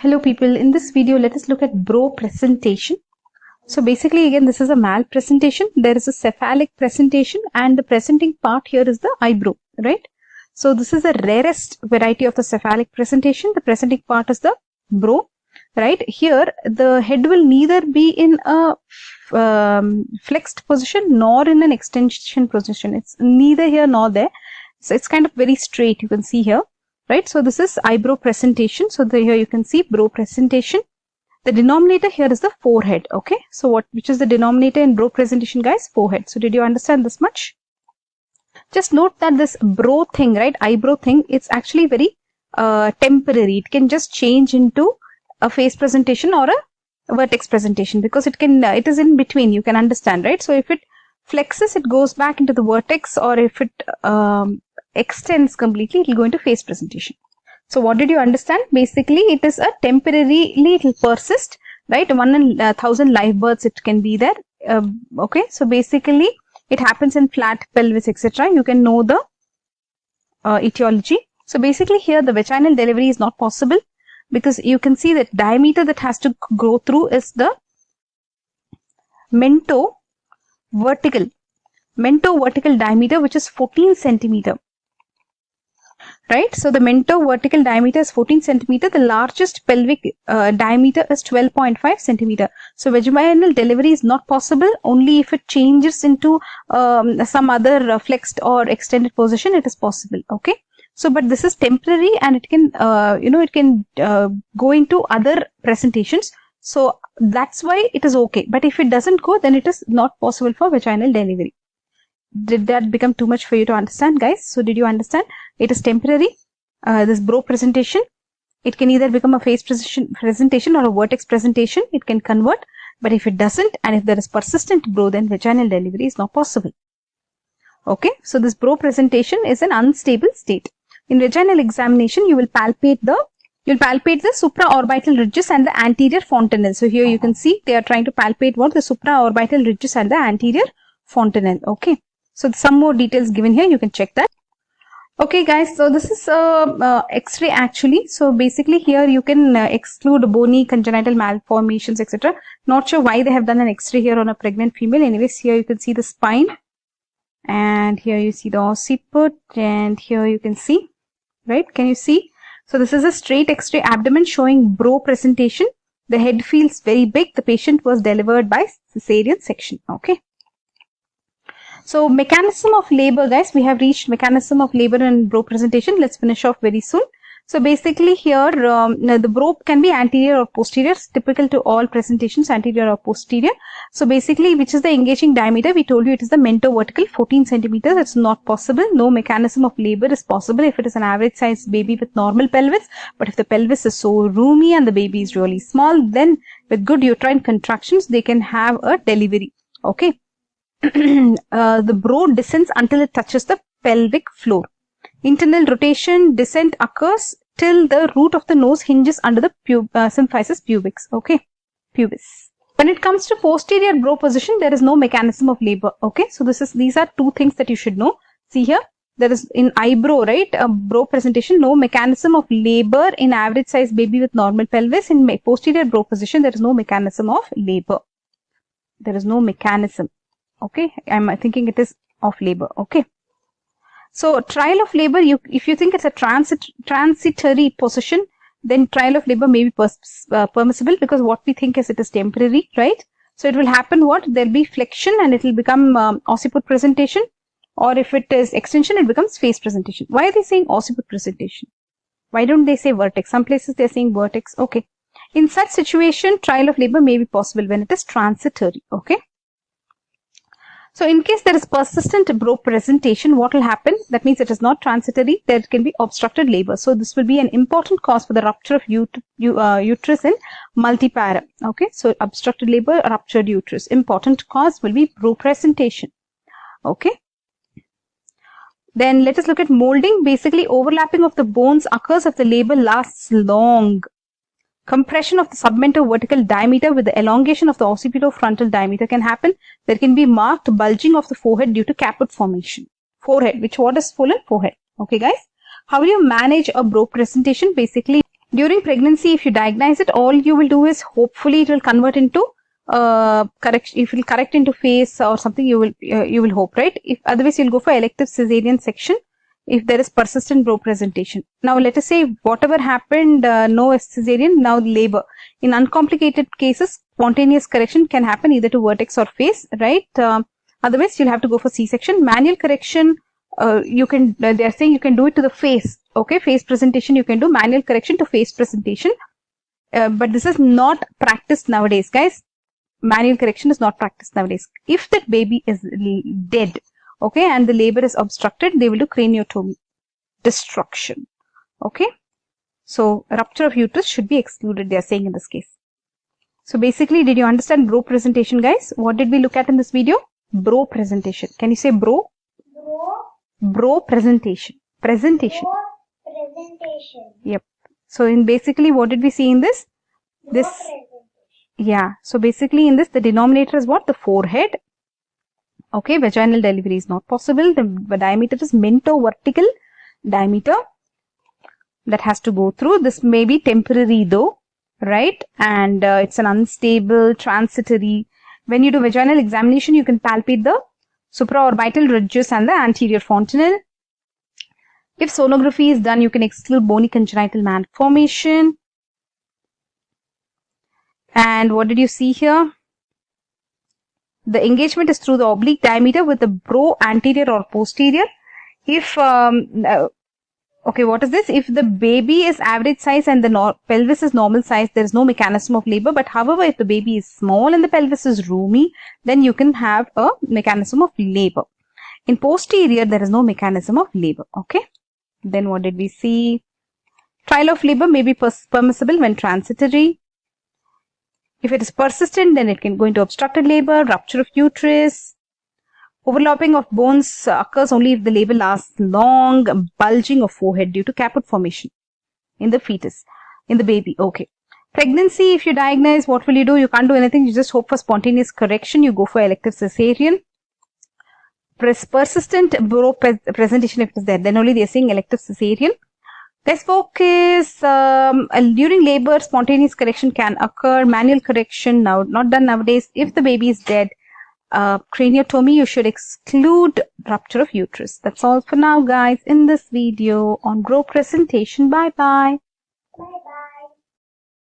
Hello people, in this video let us look at brow presentation. So basically again this is a mal presentation. There is a cephalic presentation and the presenting part here is the eyebrow, right? So this is the rarest variety of the cephalic presentation. The presenting part is the brow, right? Here the head will neither be in a flexed position nor in an extension position. It's neither here nor there. So it's kind of very straight, you can see here. Right, so this is eyebrow presentation. So here you can see brow presentation. The denominator here is the forehead. Okay, so which is the denominator in brow presentation, guys? Forehead. So did you understand this much? Just note that this brow thing, right, eyebrow thing, it's actually very temporary. It can just change into a face presentation or a vertex presentation because it is in between. You can understand, right? So if it flexes, it goes back into the vertex, or if it extends completely, it will go into face presentation. So what did you understand? Basically, it is a temporarily, it will persist, right? 1 in 1,000 live births it can be there. Okay, so basically it happens in flat pelvis, etc. You can know the etiology. So basically here the vaginal delivery is not possible because you can see that diameter that has to go through is the mento-vertical diameter, which is 14 centimeter. Right, so the mento-vertical diameter is 14 centimeter. The largest pelvic diameter is 12.5 centimeter. So vaginal delivery is not possible. Only if it changes into some other flexed or extended position, it is possible. Okay, so but this is temporary and it can it can go into other presentations. So that's why it is okay. But if it doesn't go, then it is not possible for vaginal delivery. Did that become too much for you to understand, guys? So did you understand? It is temporary. This brow presentation, it can either become a face presentation or a vertex presentation. It can convert. But if it doesn't, and if there is persistent brow, then vaginal delivery is not possible. Okay, so this brow presentation is an unstable state. In vaginal examination, you will palpate the supraorbital ridges and the anterior fontanelle. So here you can see they are trying to palpate what? The supraorbital ridges and the anterior fontanelle. Okay. So some more details given here, you can check that. Okay guys, so this is x-ray actually. So basically here you can exclude bony congenital malformations, etc. Not sure why they have done an x-ray here on a pregnant female. Anyways, here you can see the spine, and here you see the occiput, and here you can see, right? Can you see? So this is a straight x-ray abdomen showing brow presentation. The head feels very big. The patient was delivered by cesarean section. Okay. So mechanism of labor, guys, we have reached mechanism of labor and brow presentation. Let's finish off very soon. So basically here the brow can be anterior or posterior. It's typical to all presentations, anterior or posterior. So basically, which is the engaging diameter? We told you it is the mento-vertical, 14 centimeters. It's not possible. No mechanism of labor is possible if it is an average sized baby with normal pelvis. But if the pelvis is so roomy and the baby is really small, then with good uterine contractions, they can have a delivery. Okay. The brow descends until it touches the pelvic floor. Internal rotation descent occurs till the root of the nose hinges under the symphysis pubis. Okay, pubis. When it comes to posterior brow position, there is no mechanism of labor. Okay, so these are two things that you should know. See here, there is in eyebrow, right? Brow presentation, no mechanism of labor in average size baby with normal pelvis. In posterior brow position, there is no mechanism of labor. There is no mechanism. Okay, I'm thinking it is of labor. Okay, so trial of labor, if you think it's a transitory position, then trial of labor may be permissible, because what we think is it is temporary, right? So it will happen what? There will be flexion and it will become occiput presentation, or if it is extension, it becomes face presentation. Why are they saying occiput presentation? Why don't they say vertex? Some places they're saying vertex. Okay, in such situation, trial of labor may be possible when it is transitory. Okay. So in case there is persistent brow presentation, what will happen? That means it is not transitory. There can be obstructed labor. So this will be an important cause for the rupture of uterus in multipara. Okay, so obstructed labor, ruptured uterus. Important cause will be brow presentation. Okay. Then let us look at molding. Basically, overlapping of the bones occurs if the labor lasts long. Compression of the submento-vertical diameter with the elongation of the occipitofrontal diameter can happen. There can be marked bulging of the forehead due to caput formation. Forehead, what is swollen? Forehead. Okay, guys. How do you manage a brow presentation? Basically, During pregnancy, if you diagnose it, all you will do is hopefully it will convert into correction. If it will correct into face or something, you will hope, right? If otherwise, you'll go for elective cesarean section if there is persistent bro presentation. Now, let us say whatever happened, no cesarean, now labor. In uncomplicated cases, spontaneous correction can happen either to vertex or face, right? Otherwise, you'll have to go for C-section. Manual correction, you can. They're saying you can do it to the face. Okay, face presentation you can do. Manual correction to face presentation, but this is not practiced nowadays, guys. Manual correction is not practiced nowadays. If that baby is dead, okay, and the labor is obstructed, they will do craniotomy, destruction. Okay, so rupture of uterus should be excluded, they are saying in this case. So basically, did you understand bro presentation, guys? What did we look at in this video? Bro presentation. Can you say bro? Bro presentation. Presentation. Bro presentation. Yep. So in basically, what did we see in this? Bro presentation. Yeah. So basically, in this, the denominator is what? The forehead. Okay. Vaginal delivery is not possible. The diameter is mento-vertical diameter that has to go through. This may be temporary though, right? And it's an unstable, transitory. When you do vaginal examination, you can palpate the supraorbital ridges and the anterior fontanelle. If sonography is done, you can exclude bony congenital malformation. And what did you see here? The engagement is through the oblique diameter with the bro anterior or posterior. If, okay, what is this? If the baby is average size and the pelvis is normal size, there is no mechanism of labor. But however, if the baby is small and the pelvis is roomy, then you can have a mechanism of labor. In posterior, there is no mechanism of labor. Okay. Then what did we see? Trial of labor may be permissible when transitory. If it is persistent, then it can go into obstructed labor, rupture of uterus. Overlapping of bones occurs only if the labor lasts long, bulging of forehead due to caput formation in the fetus, in the baby. Okay. Pregnancy, if you diagnose, what will you do? You can't do anything. You just hope for spontaneous correction. You go for elective cesarean. Persistent bro presentation, if it is there, then only they are saying elective cesarean. Let's focus. During labor, spontaneous correction can occur. Manual correction, now not done nowadays. If the baby is dead, craniotomy, you should exclude rupture of uterus. That's all for now, guys, in this video on bro presentation. Bye bye.